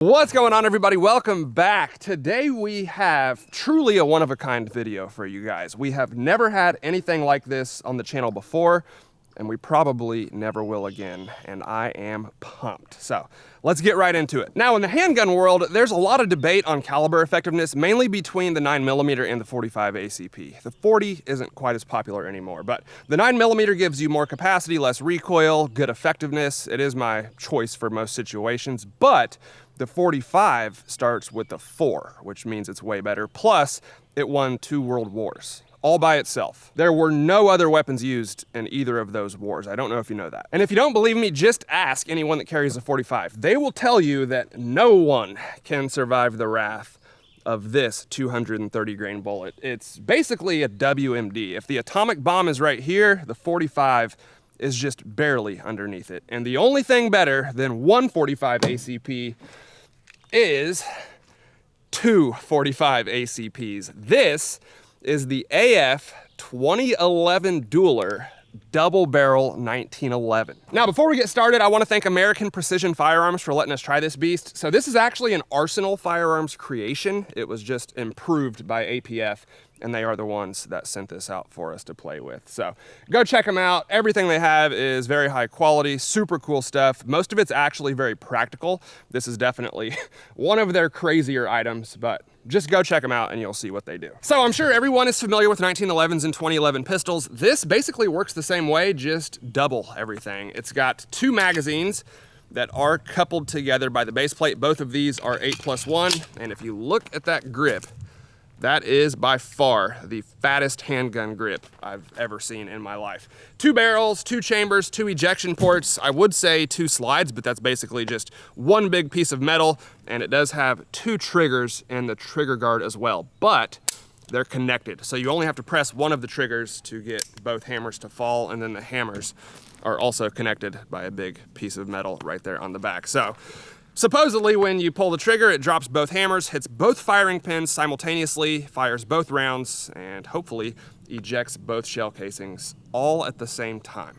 What's going on, everybody? Welcome back. Today we have truly a one-of-a-kind video for you guys. We have never had anything like this on the channel before, and we probably never will again, and I am pumped. So let's get right into it. Now, in the handgun world, there's a lot of debate on caliber effectiveness, mainly between the 9mm and the 45 ACP. The 40 isn't quite as popular anymore, but the 9mm gives you more capacity, less recoil, good effectiveness. It is my choice for most situations, but the 45 starts with the 4, which means it's way better. Plus, it won 2 world wars, all by itself. There were no other weapons used in either of those wars. I don't know if you know that. And if you don't believe me, just ask anyone that carries a 45. They will tell you that no one can survive the wrath of this 230 grain bullet. It's basically a WMD. If the atomic bomb is right here, the 45 is just barely underneath it. And the only thing better than 145 ACP is 245 ACPs. This is the AF 2011 Dueler Double Barrel 1911. Now, before we get started, I want to thank American Precision Firearms for letting us try this beast. So this is actually an Arsenal Firearms creation. It was just improved by APF, and they are the ones that sent this out for us to play with. So go check them out. Everything they have is very high quality, super cool stuff. Most of it's actually very practical. This is definitely one of their crazier items, but just go check them out and you'll see what they do. So I'm sure everyone is familiar with 1911s and 2011 pistols. This basically works the same way, just double everything. It's got 2 magazines that are coupled together by the base plate. Both of these are 8+1, and if you look at that grip, that is by far the fattest handgun grip I've ever seen in my life. 2 barrels, 2 chambers, 2 ejection ports. I would say 2 slides, but that's basically just one big piece of metal, and it does have 2 triggers and the trigger guard as well, but they're connected. So you only have to press one of the triggers to get both hammers to fall, and then the hammers are also connected by a big piece of metal right there on the back. So supposedly, when you pull the trigger, it drops both hammers, hits both firing pins simultaneously, fires both rounds, and hopefully ejects both shell casings all at the same time.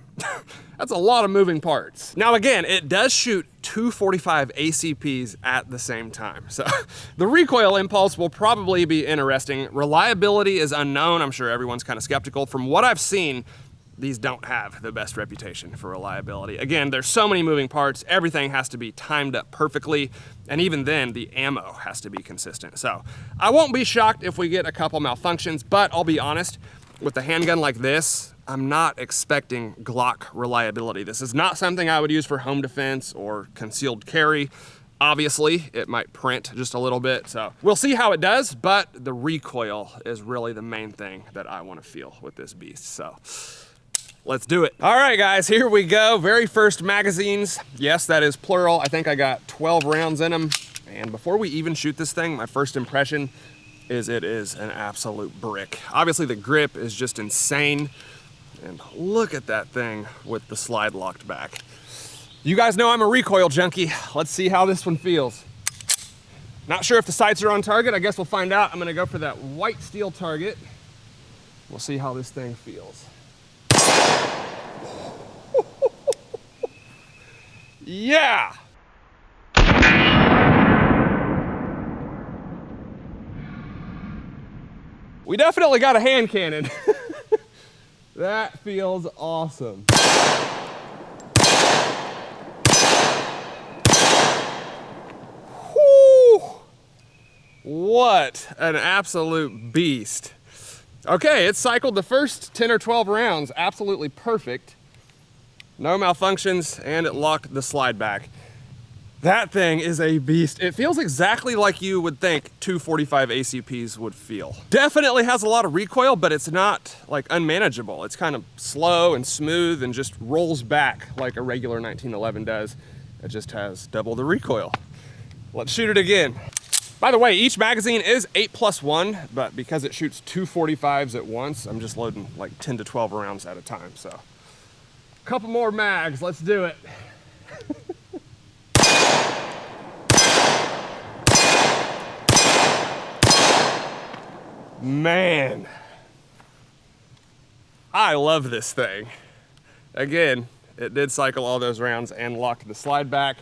That's a lot of moving parts. Now again, it does shoot 245 ACPs at the same time. So the recoil impulse will probably be interesting. Reliability is unknown. I'm sure everyone's kind of skeptical. From what I've seen, these don't have the best reputation for reliability. Again, there's so many moving parts, everything has to be timed up perfectly, and even then, the ammo has to be consistent. So I won't be shocked if we get a couple malfunctions, but I'll be honest, with a handgun like this, I'm not expecting Glock reliability. This is not something I would use for home defense or concealed carry. Obviously, it might print just a little bit, so we'll see how it does, but the recoil is really the main thing that I want to feel with this beast, so let's do it. All right, guys, here we go. Very first magazines. Yes, that is plural. I think I got 12 rounds in them. And before we even shoot this thing, my first impression is it is an absolute brick. Obviously, the grip is just insane. And look at that thing with the slide locked back. You guys know I'm a recoil junkie. Let's see how this one feels. Not sure if the sights are on target. I guess we'll find out. I'm gonna go for that white steel target. We'll see how this thing feels. Yeah! We definitely got a hand cannon. That feels awesome. Whew. What an absolute beast. Okay, it cycled the first 10 or 12 rounds absolutely perfect. No malfunctions, and it locked the slide back. That thing is a beast. It feels exactly like you would think 245 ACPs would feel. Definitely has a lot of recoil, but it's not like unmanageable. It's kind of slow and smooth and just rolls back like a regular 1911 does. It just has double the recoil. Let's shoot it again. By the way, each magazine is 8+1, but because it shoots 245s at once, I'm just loading like 10 to 12 rounds at a time, so. Couple more mags, let's do it. Man, I love this thing. Again, it did cycle all those rounds and locked the slide back.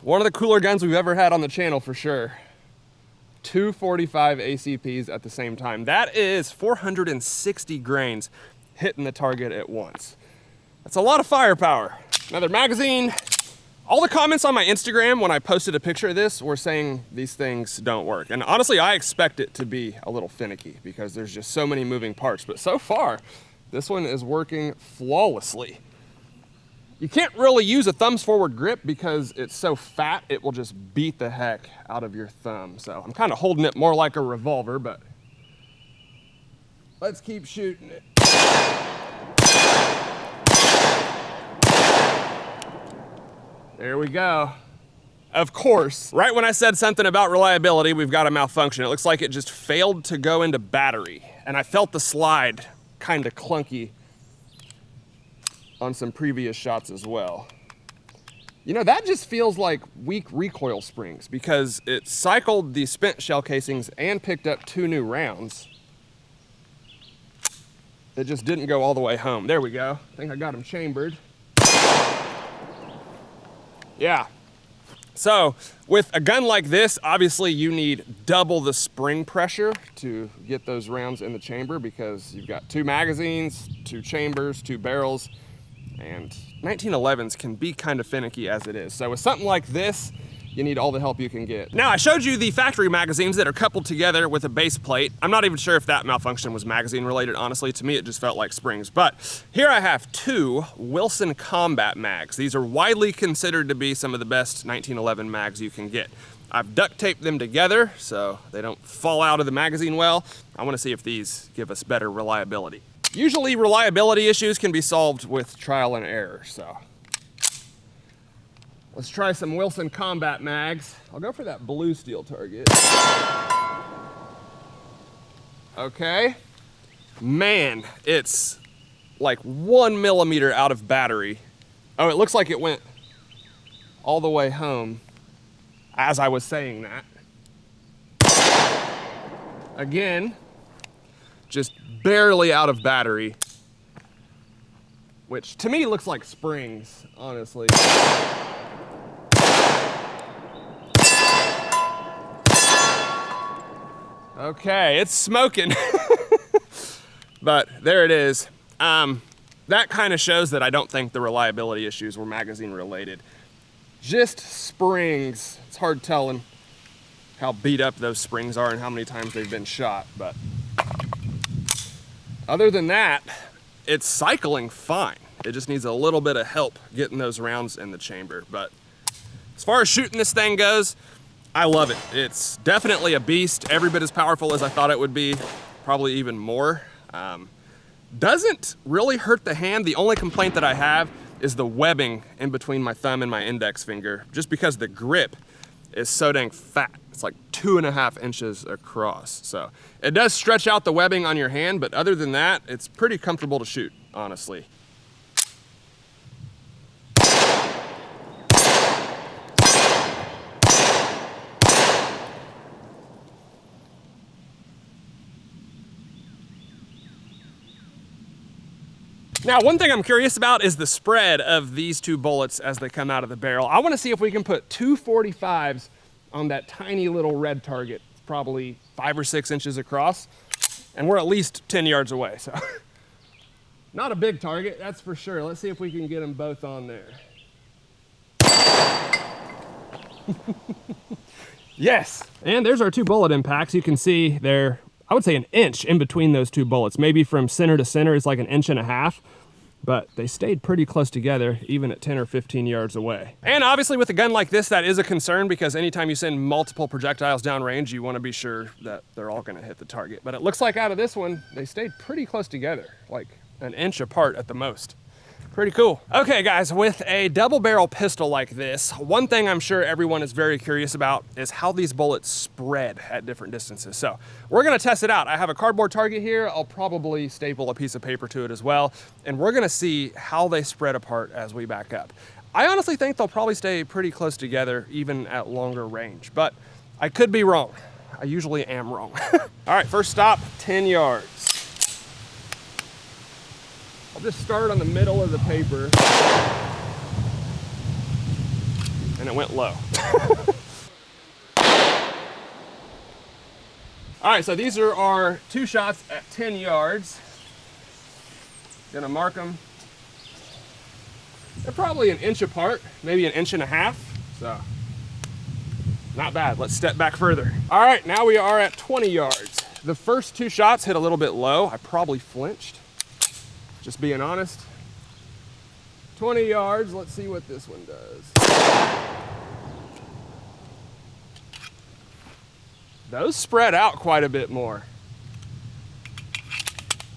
One of the cooler guns we've ever had on the channel for sure. 245 ACPs at the same time. That is 460 grains hitting the target at once. That's a lot of firepower. Another magazine. All the comments on my Instagram when I posted a picture of this were saying these things don't work. And honestly, I expect it to be a little finicky because there's just so many moving parts. But so far, this one is working flawlessly. You can't really use a thumbs forward grip because it's so fat, it will just beat the heck out of your thumb. So I'm kind of holding it more like a revolver, but let's keep shooting it. There we go. Of course, right when I said something about reliability, we've got a malfunction. It looks like it just failed to go into battery. And I felt the slide kind of clunky on some previous shots as well. You know, that just feels like weak recoil springs because it cycled the spent shell casings and picked up 2 new rounds. It just didn't go all the way home. There we go. I think I got them chambered. Yeah. So with a gun like this, obviously you need double the spring pressure to get those rounds in the chamber because you've got 2 magazines, 2 chambers, 2 barrels, and 1911s can be kind of finicky as it is. So with something like this, you need all the help you can get. Now I showed you the factory magazines that are coupled together with a base plate. I'm not even sure if that malfunction was magazine related, honestly. To me, it just felt like springs. But here I have 2 Wilson Combat mags. These are widely considered to be some of the best 1911 mags you can get. I've duct taped them together so they don't fall out of the magazine well. I want to see if these give us better reliability. Usually reliability issues can be solved with trial and error, so. Let's try some Wilson Combat mags. I'll go for that blue steel target. Okay. Man, it's like 1 millimeter out of battery. Oh, it looks like it went all the way home as I was saying that. Again, just barely out of battery, which to me looks like springs, honestly. Okay, it's smoking. But there it is. That kind of shows that I don't think the reliability issues were magazine related. Just springs. It's hard telling how beat up those springs are and how many times they've been shot, but other than that, it's cycling fine. It just needs a little bit of help getting those rounds in the chamber. But as far as shooting this thing goes, I love it. It's definitely a beast, every bit as powerful as I thought it would be, probably even more. Doesn't really hurt the hand. The only complaint that I have is the webbing in between my thumb and my index finger, just because the grip is so dang fat. It's like 2.5 inches across. So it does stretch out the webbing on your hand, but other than that, it's pretty comfortable to shoot, honestly. Now, one thing I'm curious about is the spread of these 2 bullets as they come out of the barrel. I want to see if we can put 2 45s on that tiny little red target. It's probably 5 or 6 inches across, and we're at least 10 yards away, so. Not a big target, that's for sure. Let's see if we can get them both on there. Yes, and there's our 2 bullet impacts. You can see they're, I would say, 1 inch in between those 2 bullets. Maybe from center to center it's like 1.5 inches, but they stayed pretty close together even at 10 or 15 yards away. And obviously with a gun like this, that is a concern because anytime you send multiple projectiles downrange, you want to be sure that they're all going to hit the target. But it looks like out of this one, they stayed pretty close together, like 1 inch apart at the most. Pretty cool. Okay guys, with a double barrel pistol like this, one thing I'm sure everyone is very curious about is how these bullets spread at different distances. So we're gonna test it out. I have a cardboard target here. I'll probably staple a piece of paper to it as well. And we're gonna see how they spread apart as we back up. I honestly think they'll probably stay pretty close together even at longer range, but I could be wrong. I usually am wrong. All right, first stop, 10 yards. I'll just start on the middle of the paper and it went low. All right, so these are our 2 shots at 10 yards. Gonna mark them. They're probably an inch apart, maybe an 1.5 inches. So not bad. Let's step back further. All right, now we are at 20 yards. The first 2 shots hit a little bit low. I probably flinched, just being honest. 20 yards, let's see what this one does. Those spread out quite a bit more.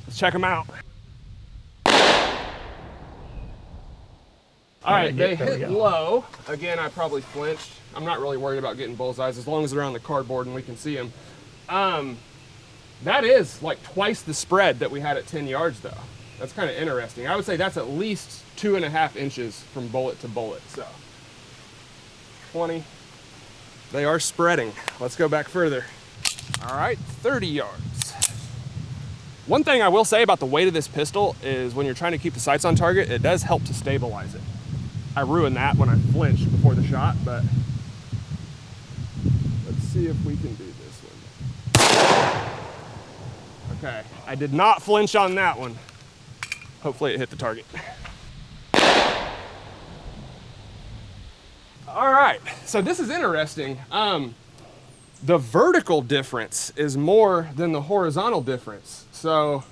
Let's check them out. All right, they hit low. Again, I probably flinched. I'm not really worried about getting bullseyes as long as they're on the cardboard and we can see them. That is like twice the spread that we had at 10 yards though. That's kind of interesting. I would say that's at least 2.5 inches from bullet to bullet. So 20. They are spreading. Let's go back further. All right, 30 yards. One thing I will say about the weight of this pistol is when you're trying to keep the sights on target, it does help to stabilize it. I ruined that when I flinched before the shot, but let's see if we can do this one. Okay, I did not flinch on that one. Hopefully it hit the target. All right, so this is interesting. The vertical difference is more than the horizontal difference. So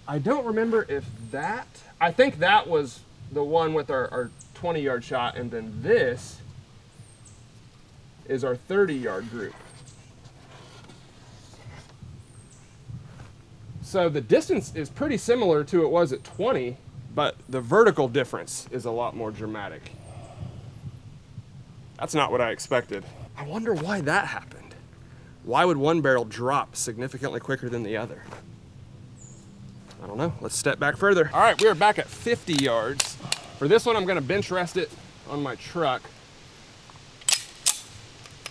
I don't remember if that, I think that was the one with our 20-yard shot, and then this is our 30-yard group. So the distance is pretty similar to it was at 20, but the vertical difference is a lot more dramatic. That's not what I expected. I wonder why that happened. Why would one barrel drop significantly quicker than the other? I don't know. Let's step back further. All right, we are back at 50 yards. For this one, I'm gonna bench rest it on my truck.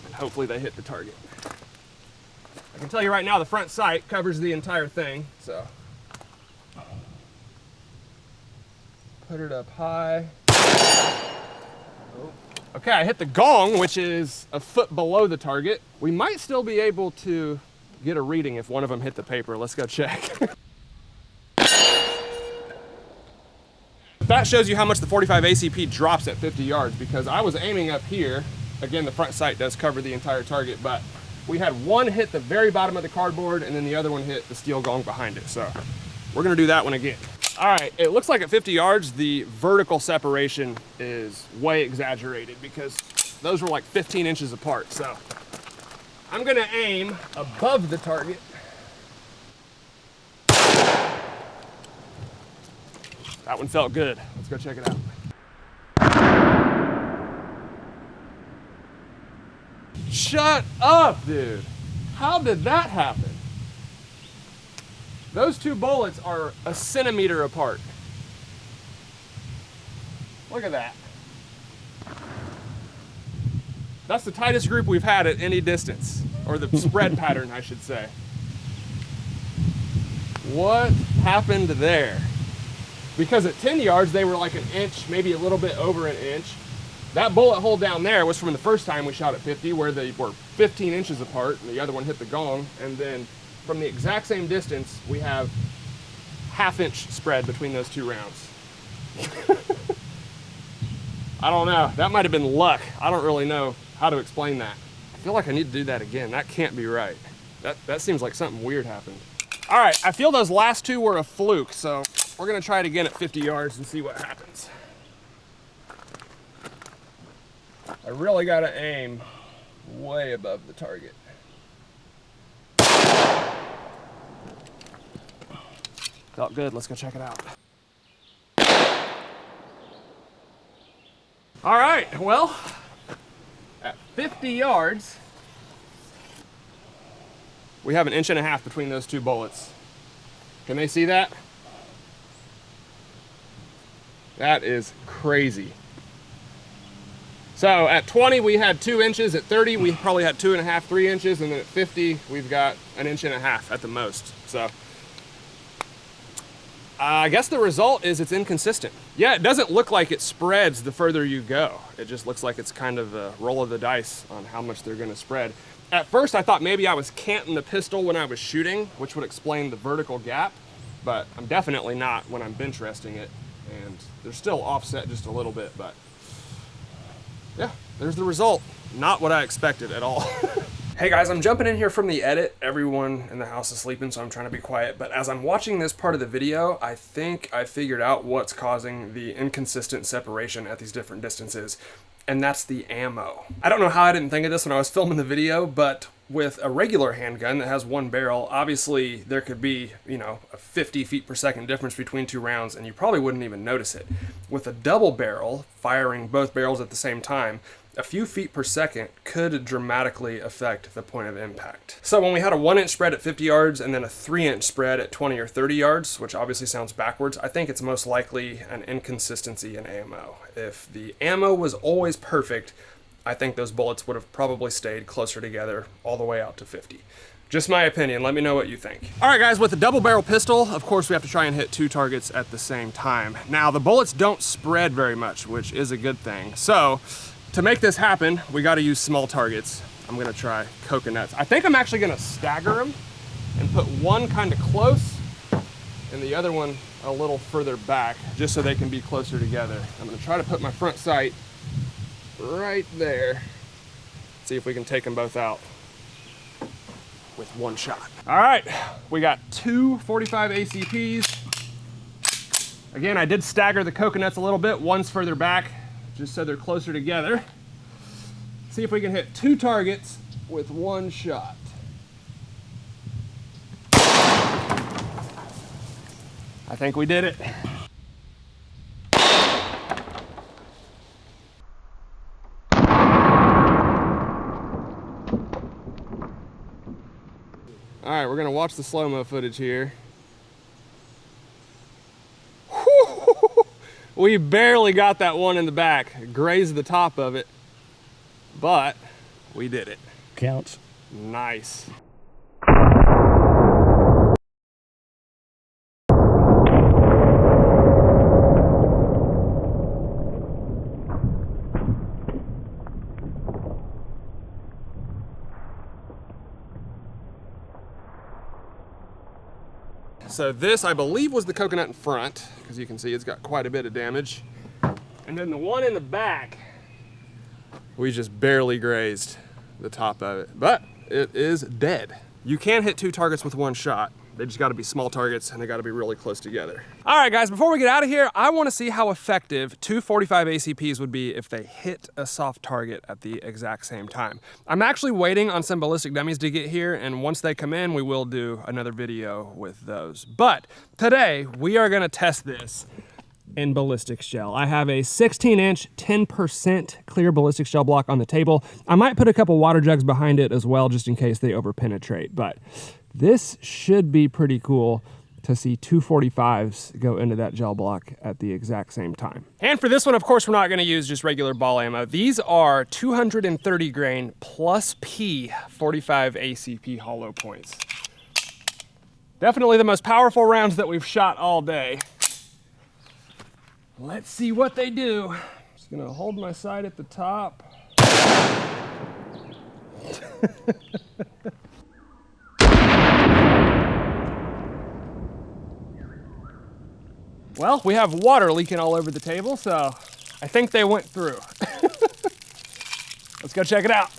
And hopefully they hit the target. I can tell you right now, the front sight covers the entire thing, so. Put it up high. Okay, I hit the gong, which is a foot below the target. We might still be able to get a reading if one of them hit the paper. Let's go check. That shows you how much the 45 ACP drops at 50 yards because I was aiming up here. Again, the front sight does cover the entire target, but we had one hit the very bottom of the cardboard and then the other one hit the steel gong behind it. So we're gonna do that one again. All right, it looks like at 50 yards, the vertical separation is way exaggerated because those were like 15 inches apart. So I'm gonna aim above the target. That one felt good. Let's go check it out. Shut up, dude. How did that happen? Those 2 bullets are a centimeter apart. Look at that. That's the tightest group we've had at any distance, or the spread pattern, I should say. What happened there? Because at 10 yards, they were like an inch, maybe a little bit over an inch. That bullet hole down there was from the first time we shot at 50, where they were 15 inches apart, and the other one hit the gong, and then from the exact same distance, we have half-inch spread between those 2 rounds. I don't know. That might have been luck. I don't really know how to explain that. I feel like I need to do that again. That can't be right. That seems like something weird happened. All right, I feel those last 2 were a fluke, so we're gonna try it again at 50 yards and see what happens. I really gotta aim way above the target. Felt good, let's go check it out. All right, well, at 50 yards, we have an 1.5 inches between those 2 bullets. Can they see that? That is crazy. So at 20, we had 2 inches. At 30, we probably had 2.5, 3 inches. And then at 50, we've got an 1.5 inches at the most. So I guess the result is it's inconsistent. Yeah, it doesn't look like it spreads the further you go. It just looks like it's kind of a roll of the dice on how much they're gonna spread. At first I thought maybe I was canting the pistol when I was shooting, which would explain the vertical gap, but I'm definitely not when I'm bench resting it. And they're still offset just a little bit, but yeah, there's the result. Not what I expected at all. Hey guys, I'm jumping in here from the edit. Everyone in the house is sleeping, so I'm trying to be quiet. But as I'm watching this part of the video, I think I figured out what's causing the inconsistent separation at these different distances, and that's the ammo. I don't know how I didn't think of this when I was filming the video, but with a regular handgun that has one barrel, obviously there could be, you know, a 50 feet per second difference between two rounds, and you probably wouldn't even notice it. With a double barrel, firing both barrels at the same time, a few feet per second could dramatically affect the point of impact. So when we had a 1-inch spread at 50 yards and then a 3-inch spread at 20 or 30 yards, which obviously sounds backwards, I think it's most likely an inconsistency in ammo. If the ammo was always perfect, I think those bullets would have probably stayed closer together all the way out to 50. Just my opinion, let me know what you think. All right guys, with a double barrel pistol, of course we have to try and hit 2 targets at the same time. Now the bullets don't spread very much, which is a good thing. So to make this happen, we got to use small targets. I'm gonna try coconuts. I think I'm actually gonna stagger them and put one kind of close and the other one a little further back, just so they can be closer together. I'm gonna try to put my front sight right there. See if we can take them both out with one shot. All right, we got 2 45 ACPs. Again, I did stagger the coconuts a little bit. One's further back, just so they're closer together. See if we can hit 2 targets with one shot. I think we did it. All right, we're gonna watch the slow-mo footage here. We barely got that one in the back, grazed the top of it, but we did it. Counts. Nice. So this, I believe, was the coconut in front, because you can see it's got quite a bit of damage. And then the one in the back, we just barely grazed the top of it, but it is dead. You can hit 2 targets with one shot. They just gotta be small targets and they gotta be really close together. All right guys, before we get out of here, I wanna see how effective 2 45 ACPs would be if they hit a soft target at the exact same time. I'm actually waiting on some ballistic dummies to get here, and once they come in, we will do another video with those. But today, we are gonna test this in ballistic shell. I have a 16-inch, 10% clear ballistic shell block on the table. I might put a couple water jugs behind it as well, just in case they overpenetrate, but this should be pretty cool to see 2 45s go into that gel block at the exact same time. And for this one, of course, we're not gonna use just regular ball ammo. These are 230 grain plus P 45 ACP hollow points. Definitely the most powerful rounds that we've shot all day. Let's see what they do. Just gonna hold my sight at the top. Well, we have water leaking all over the table, so I think they went through. Let's go check it out.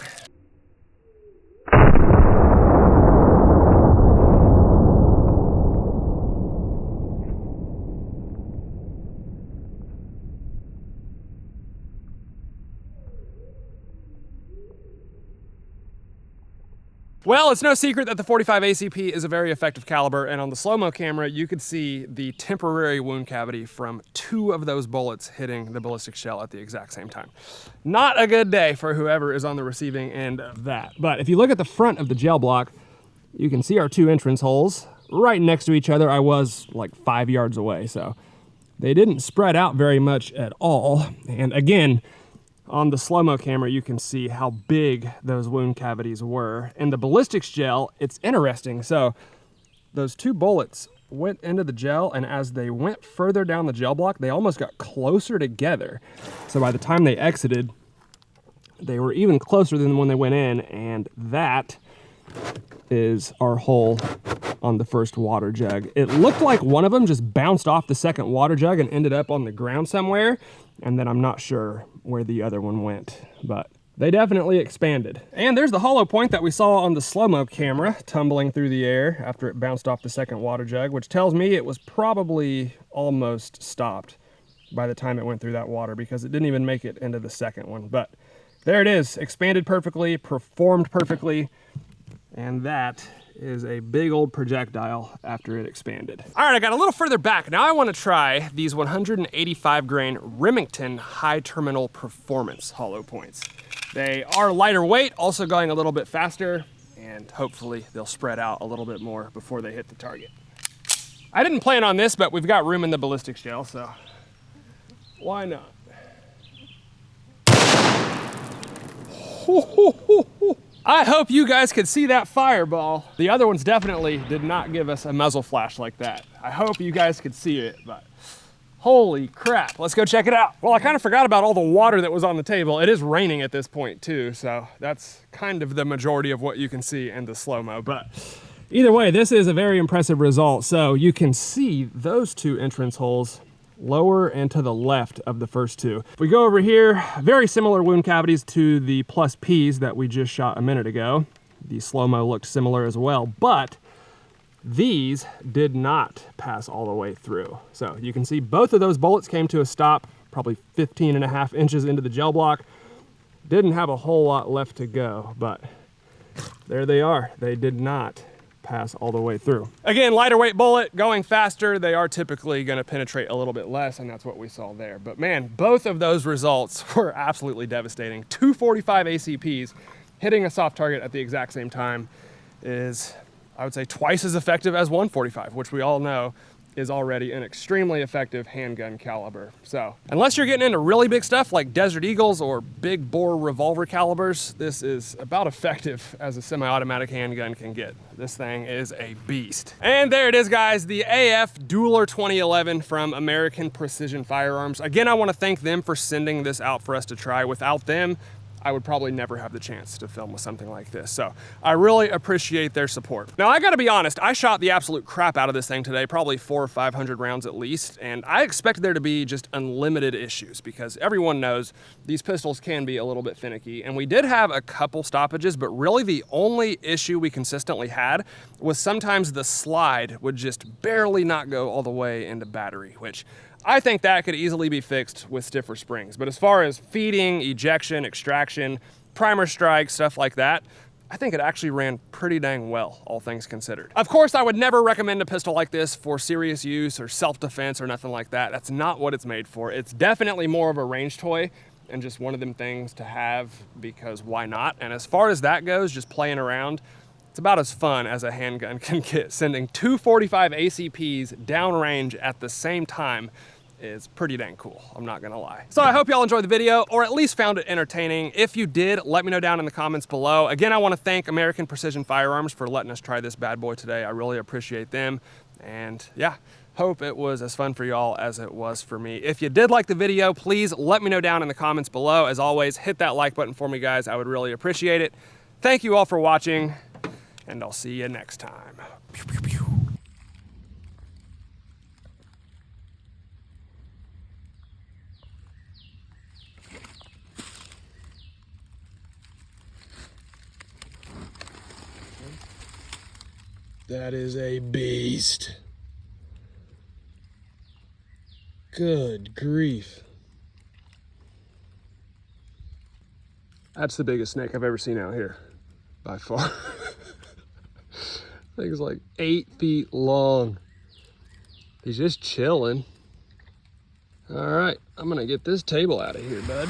Well, it's no secret that the 45 ACP is a very effective caliber, and on the slow-mo camera, you could see the temporary wound cavity from 2 of those bullets hitting the ballistic shell at the exact same time. Not a good day for whoever is on the receiving end of that. But if you look at the front of the gel block, you can see our 2 entrance holes right next to each other. I was like 5 yards away, so they didn't spread out very much at all. And again, on the slow-mo camera, you can see how big those wound cavities were. In the ballistics gel, it's interesting. So those 2 bullets went into the gel, and as they went further down the gel block, they almost got closer together. So by the time they exited, they were even closer than when they went in, and that is our hole on the first water jug. It looked like one of them just bounced off the second water jug and ended up on the ground somewhere, and then I'm not sure where the other one went, but they definitely expanded. And there's the hollow point that we saw on the slow-mo camera tumbling through the air after it bounced off the second water jug, which tells me it was probably almost stopped by the time it went through that water, because it didn't even make it into the second one. But there it is, expanded perfectly, performed perfectly, and that is a big old projectile after it expanded. All right, I got a little further back. Now I want to try these 185 grain Remington high terminal performance hollow points. They are lighter weight, also going a little bit faster, and hopefully they'll spread out a little bit more before they hit the target. I didn't plan on this, but we've got room in the ballistic shell, so why not? I hope you guys could see that fireball. The other ones definitely did not give us a muzzle flash like that. I hope you guys could see it, but holy crap. Let's go check it out. Well, I kind of forgot about all the water that was on the table. It is raining at this point too, so that's kind of the majority of what you can see in the slow-mo. But either way, this is a very impressive result. So you can see those two entrance holes lower and to the left of the first two. If we go over here, very similar wound cavities to the plus Ps that we just shot a minute ago. The slow-mo looked similar as well, but these did not pass all the way through. So you can see both of those bullets came to a stop, probably 15.5 inches into the gel block. Didn't have a whole lot left to go, but there they are. They did not pass all the way through. Again, lighter weight bullet, going faster. They are typically going to penetrate a little bit less, and that's what we saw there. But man, both of those results were absolutely devastating. 245 ACPs hitting a soft target at the exact same time is, I would say, twice as effective as 145, which we all know is already an extremely effective handgun caliber. So unless you're getting into really big stuff like Desert Eagles or big bore revolver calibers, this is about effective as a semi-automatic handgun can get. This thing is a beast. And there it is, guys, the AF Dueler 2011 from American Precision Firearms. Again, I want to thank them for sending this out for us to try. Without them, I would probably never have the chance to film with something like this. So I really appreciate their support. Now I gotta be honest, I shot the absolute crap out of this thing today, probably 400 or 500 rounds at least, and I expected there to be just unlimited issues because everyone knows these pistols can be a little bit finicky. And we did have a couple stoppages, but really the only issue we consistently had was sometimes the slide would just barely not go all the way into battery, which I think that could easily be fixed with stiffer springs. But as far as feeding, ejection, extraction, primer strike, stuff like that, I think it actually ran pretty dang well, all things considered. Of course, I would never recommend a pistol like this for serious use or self-defense or nothing like that. That's not what it's made for. It's definitely more of a range toy and just one of them things to have because why not? And as far as that goes, just playing around, it's about as fun as a handgun can get. Sending 245 ACPs downrange at the same time is pretty dang cool, I'm not gonna lie. So I hope y'all enjoyed the video, or at least found it entertaining. If you did, let me know down in the comments below. Again, I wanna thank American Precision Firearms for letting us try this bad boy today. I really appreciate them. And yeah, hope it was as fun for y'all as it was for me. If you did like the video, please let me know down in the comments below. As always, hit that like button for me, guys. I would really appreciate it. Thank you all for watching, and I'll see you next time. Pew, pew, pew. That is a beast. Good grief. That's the biggest snake I've ever seen out here, by far. Thing's like 8 feet long. He's just chilling. All right, I'm gonna get this table out of here, bud.